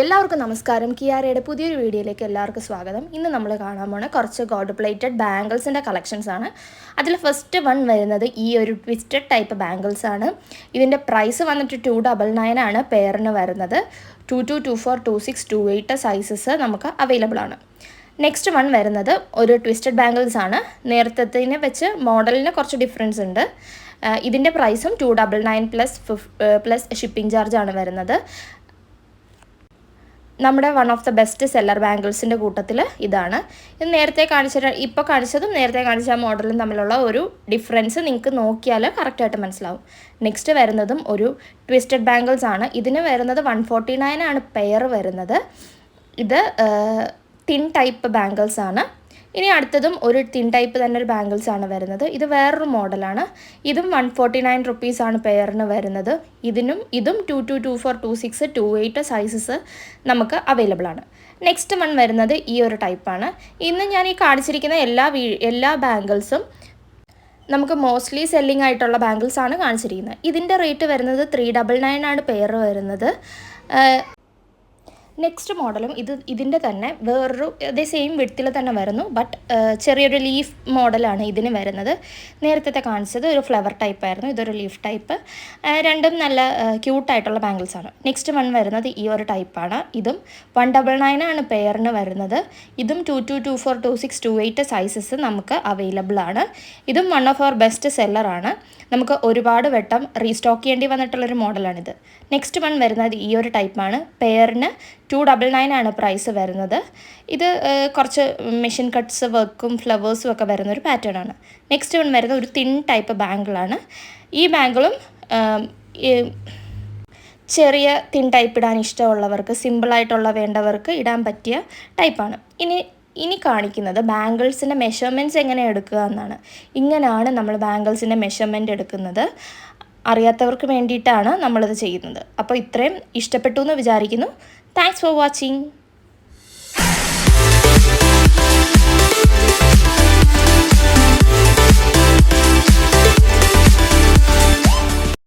എല്ലാവർക്കും നമസ്കാരം. കിയാരയുടെ പുതിയൊരു വീഡിയോയിലേക്ക് എല്ലാവർക്കും സ്വാഗതം. ഇന്ന് നമ്മൾ കാണാൻ പോണ കുറച്ച് ഗോൾഡ് പ്ലേറ്റഡ് ബാംഗിൾസിൻ്റെ കളക്ഷൻസ് ആണ്. അതിൽ ഫസ്റ്റ് വൺ വരുന്നത് ഈ ഒരു ട്വിസ്റ്റഡ് ടൈപ്പ് ബാംഗിൾസ് ആണ്. ഇതിൻ്റെ പ്രൈസ് വന്നിട്ട് 299 ആണ് പെയറിന് വരുന്നത്. 22, 24, 26, 28 സൈസസ് നമുക്ക് അവൈലബിൾ ആണ്. നെക്സ്റ്റ് വൺ വരുന്നത് ഒരു ട്വിസ്റ്റഡ് ബാംഗിൾസ് ആണ്. നേരത്തെ വെച്ച് മോഡലിന് കുറച്ച് ഡിഫറൻസ് ഉണ്ട്. ഇതിൻ്റെ പ്രൈസും 299 പ്ലസ് ഷിപ്പിംഗ് ചാർജ് ആണ് വരുന്നത്. നമ്മുടെ one of the best seller ബാംഗിൾസിൻ്റെ കൂട്ടത്തിൽ ഇതാണ്. ഇത് നേരത്തെ ഇപ്പോൾ കാണിച്ചതും നേരത്തെ കാണിച്ച മോഡലും തമ്മിലുള്ള ഒരു ഡിഫറൻസ് നിങ്ങൾക്ക് നോക്കിയാൽ കറക്റ്റായിട്ട് മനസ്സിലാവും. നെക്സ്റ്റ് വരുന്നതും ഒരു ട്വിസ്റ്റഡ് ബാംഗിൾസ് ആണ്. ഇതിന് വരുന്നത് 149 ആണ് പെയർ വരുന്നത്. ഇത് തിൻ ടൈപ്പ് ബാംഗിൾസ് ആണ്. ഇനി അടുത്തതും ഒരു തിൻ ടൈപ്പ് തന്നെ ഒരു ബാംഗിൾസ് ആണ് വരുന്നത്. ഇത് വേറൊരു മോഡലാണ്. ഇതും 149 റുപ്പീസാണ് പെയറിന് വരുന്നത്. ഇതും 22, 24, 26, 28 സൈസസ് നമുക്ക് അവൈലബിൾ ആണ്. നെക്സ്റ്റ് വൺ വരുന്നത് ഈ ഒരു ടൈപ്പാണ്. ഇന്ന് ഞാൻ ഈ കാണിച്ചിരിക്കുന്ന എല്ലാ ബാംഗിൾസും നമുക്ക് മോസ്റ്റ്ലി സെല്ലിംഗ് ആയിട്ടുള്ള ബാംഗിൾസ് ആണ് കാണിച്ചിരിക്കുന്നത്. ഇതിൻ്റെ റേറ്റ് വരുന്നത് 399 ആണ് പെയർ വരുന്നത്. നെക്സ്റ്റ് മോഡലും ഇതിൻ്റെ തന്നെ വേറൊരു അതേ സെയിം വിഡ്ത്തിൽ തന്നെ വരുന്നു. ബട്ട് ചെറിയൊരു ലീഫ് മോഡലാണ് ഇതിന് വരുന്നത്. നേരത്തെ കാണിച്ചത് ഒരു ഫ്ലവർ ടൈപ്പ് ആയിരുന്നു. ഇതൊരു ലീഫ് ടൈപ്പ്. രണ്ടും നല്ല ക്യൂട്ടായിട്ടുള്ള ബാംഗിൾസ് ആണ്. നെക്സ്റ്റ് വൺ വരുന്നത് ഈ ഒരു ടൈപ്പാണ്. ഇതും 199 ആണ് പെയറിന് വരുന്നത്. ഇതും 22, 24, 26, 28 സൈസസ് നമുക്ക് അവൈലബിൾ ആണ്. ഇതും വൺ ഓഫ് അവർ ബെസ്റ്റ് സെല്ലറാണ്. നമുക്ക് ഒരുപാട് വട്ടം റീസ്റ്റോക്ക് ചെയ്യേണ്ടി വന്നിട്ടുള്ളൊരു മോഡലാണിത്. നെക്സ്റ്റ് വൺ വരുന്നത് ഈ ഒരു ടൈപ്പാണ്. പെയറിന് 299 ആണ് പ്രൈസ് വരുന്നത്. ഇത് കുറച്ച് മെഷീൻ കട്ട്സ് വർക്കും ഫ്ലവേഴ്സും ഒക്കെ വരുന്ന ഒരു പാറ്റേൺ ആണ്. നെക്സ്റ്റ് വൺ വരുന്നത് ഒരു തിൻ ടൈപ്പ് ബാംഗിളാണ്. ഈ ബാംഗിളും ചെറിയ തിൻ ടൈപ്പ് ഇടാൻ ഇഷ്ടമുള്ളവർക്ക്, സിമ്പിളായിട്ടുള്ള വേണ്ടവർക്ക് ഇടാൻ പറ്റിയ ടൈപ്പാണ്. ഇനി കാണിക്കുന്നത് ബാംഗിൾസിൻ്റെ മെഷർമെൻറ്റ്സ് എങ്ങനെ എടുക്കുക എന്നാണ്. ഇങ്ങനെയാണ് നമ്മൾ ബാംഗിൾസിൻ്റെ മെഷർമെൻറ്റ് എടുക്കുന്നത്. അറിയാത്തവർക്ക് വേണ്ടിയിട്ടാണ് നമ്മളിത് ചെയ്യുന്നത്. അപ്പോൾ ഇത്രയും ഇഷ്ടപ്പെട്ടു എന്ന് വിചാരിക്കുന്നു. Thanks for watching.